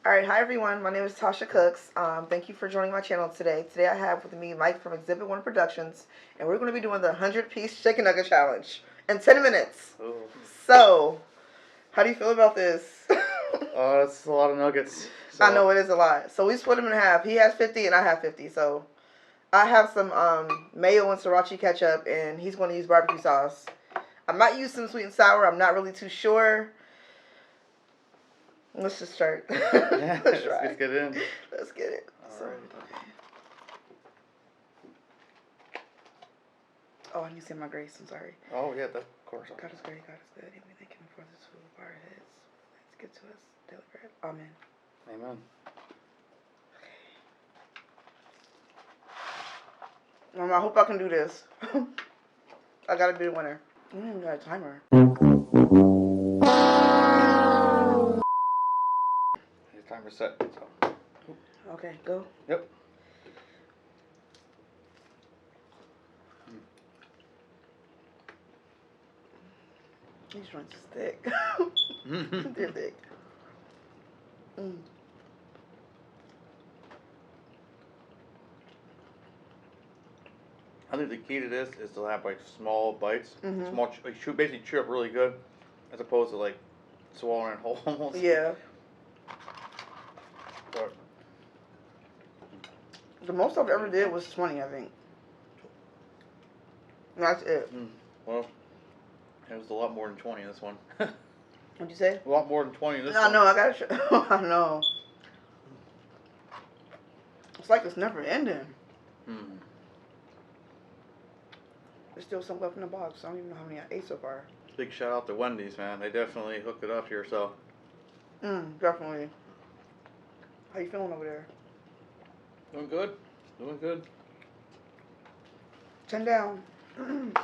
Alright, hi everyone. My name is Tasha Cooks. Thank you for joining my channel today. Today I have with me Mike from Exhibit 1 Productions, and we're going to be doing the 100-piece chicken nugget challenge in 10 minutes. Ooh. So, how do you feel about this? That's a lot of nuggets. So. I know it is a lot. So we split them in half. He has 50 and I have 50. So I have some mayo and sriracha ketchup, and he's going to use barbecue sauce. I might use some sweet and sour. I'm not really too sure. Let's just start. Yeah, let's get in. Let's get it. All right. Oh, I need to say my grace. I'm sorry. Oh, yeah, of course. God is great. God is good. Even thank Him for this food of our heads. Let's get to us daily bread. Amen. Amen. I hope I can do this. I gotta be the winner. I don't even got a timer. Your timer's set. So. Okay, go. Yep. These joints is thick. They're thick. I think the key to this is to have like small bites. Mm-hmm. Small, basically chew up really good, as opposed to like swallowing it whole almost. Yeah. But The most I've ever did was 20, I think. And that's it. Well, it was a lot more than 20 in this one. What'd you say? A lot more than 20 in this one. I know, I gotta I know. It's like it's never ending. There's still some left in the box. I don't even know how many I ate so far. Big shout out to Wendy's, man. They definitely hooked it up here, so. Definitely. How you feeling over there? Doing good. Doing good. 10 down. I need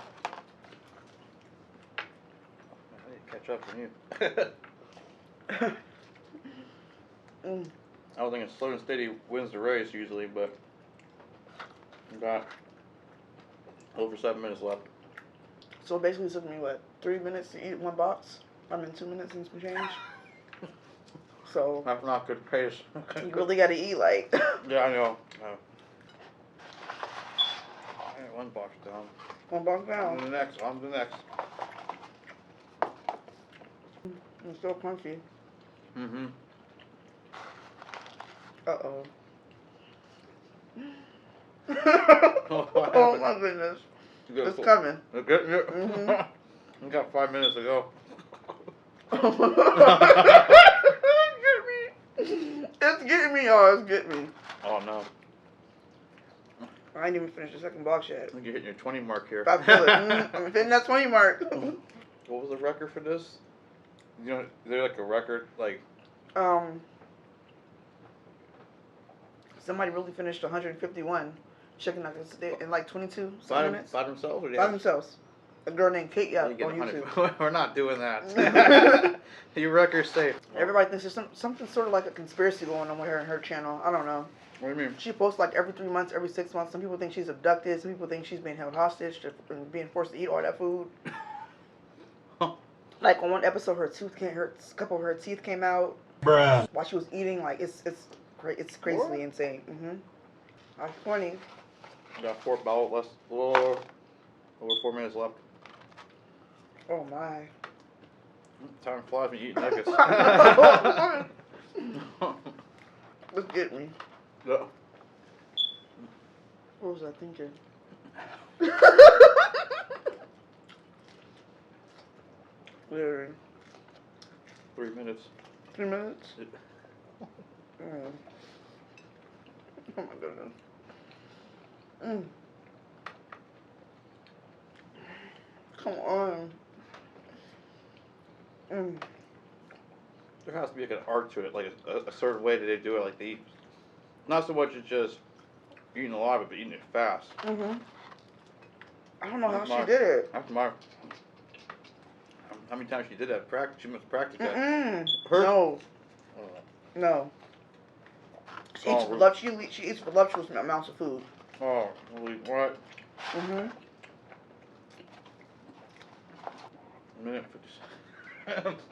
to catch up from you. I was thinking slow and steady wins the race usually, but we got over 7 minutes left. So basically it took me, 3 minutes to eat one box? I'm in 2 minutes and some change. So That's not good pace. you really gotta eat like. Yeah, I know. One box down. One box down. On to the next. It's still crunchy. Mm-hmm. Uh-oh. Oh, Oh my goodness. It's coming. It's getting it? Mm-hmm. We got 5 minutes to go. It's getting me, y'all. It's getting me. Oh, no. I ain't even finished the second box yet. I think you're hitting your 20 mark here. I feel it. I'm hitting that 20 mark. What was the record for this? You know, is there like a record? Like, somebody really finished 151 chicken nuggets in like 22 minutes. by themselves? Or By themselves. A girl named Kate Yap on YouTube. We're not doing that. Your record's safe. Everybody thinks there's something sort of like a conspiracy going on with her and her channel. I don't know. What do you mean? She posts like every 3 months, every 6 months. Some people think she's abducted. Some people think she's being held hostage and being forced to eat all that food. Like on one episode, a couple of her teeth came out. Bruh. While she was eating. Like it's crazily insane. I was 20. Got a little over 4 minutes left. Oh my. Time flies when you eat nuggets. Let's get me. Yeah. What was I thinking? Literally. 3 minutes. 3 minutes? Oh my goodness. Come on. There has to be like an art to it, like a certain way that they do it, like they eat. Not so much as just eating a lot of it, but eating it fast. I don't know how she did it. That's my. How many times she did that? She must practice that. No. No. She eats, really? she eats voluptuous amounts of food. Oh, holy what? Minute 50 seconds.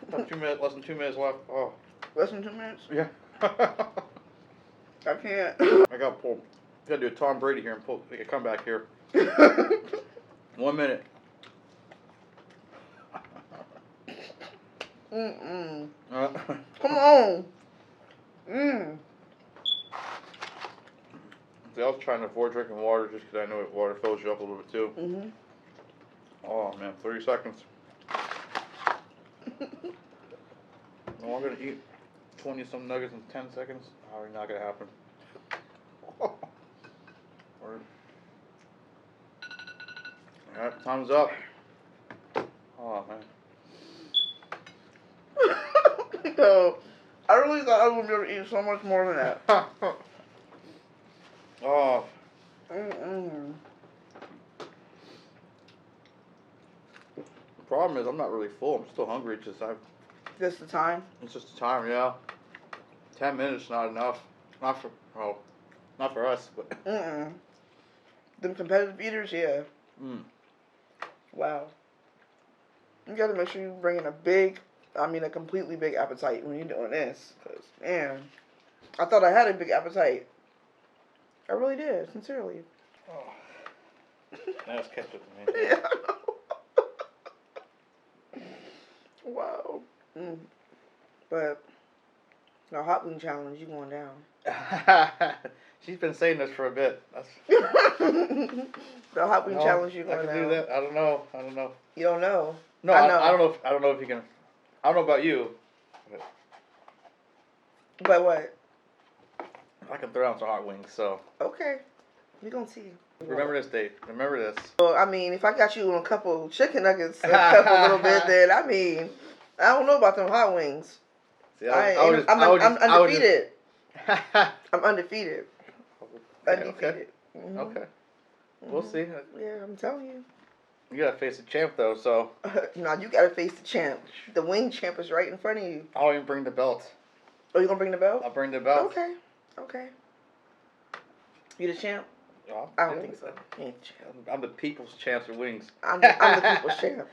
About 2 minutes, less than 2 minutes left. Oh. Less than 2 minutes? Yeah. I can't. I gotta pull. Gotta do a Tom Brady here and pull. Make a comeback here. 1 minute. Mm-mm. Uh, Come on. Mm. See, I was trying to avoid drinking water just because I know water fills you up a little bit too. Mm-hmm. Oh man, 30 seconds. No, I'm gonna eat 20 some nuggets in 10 seconds. Probably not gonna happen. Alright, time's up. Oh man. Yo, I really thought I was going to be able to eat so much more than that. Oh. Mm-mm. The problem is I'm not really full. I'm still hungry. Just the time? It's just the time, yeah. 10 minutes not enough. Not for us, but. Mm-mm. Them competitive eaters, yeah. Mm. Wow. You got to make sure you bring in a completely big appetite when you're doing this. Because, man, I thought I had a big appetite. I really did, sincerely. Oh. That's ketchup, man. Yeah. Wow. Mm. But the hot wing challenge, you going down. She's been saying this for a bit. That's. The hot wing challenge, you I going can down. do that. I don't know. You don't know. No, I know. I don't know if you can. I don't know about you. But what? I can throw down some hot wings. So. Okay. We're going to see. Remember this date. Remember this. Well, I mean, if I got you on a couple chicken nuggets a little bit, then I mean, I don't know about them hot wings. See, I'm undefeated. I'm undefeated. Undefeated. Okay. Mm-hmm. Okay. We'll see. Yeah, I'm telling you. You gotta face the champ though, so. No, you gotta face the champ. The wing champ is right in front of you. I'll even bring the belt. Oh, you gonna bring the belt? I'll bring the belt. Okay. Okay. You the champ? Yeah, I don't think so. You ain't the champ. I'm the people's champ of wings. I'm the people's champ.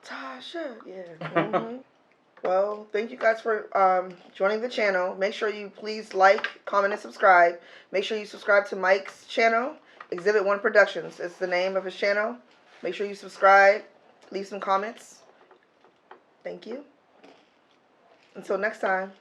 Tasha, yeah. Mm-hmm. Well, thank you guys for joining the channel. Make sure you please like, comment, and subscribe. Make sure you subscribe to Mike's channel, Exhibit 1 Productions. It's the name of his channel. Make sure you subscribe. Leave some comments. Thank you. Until next time.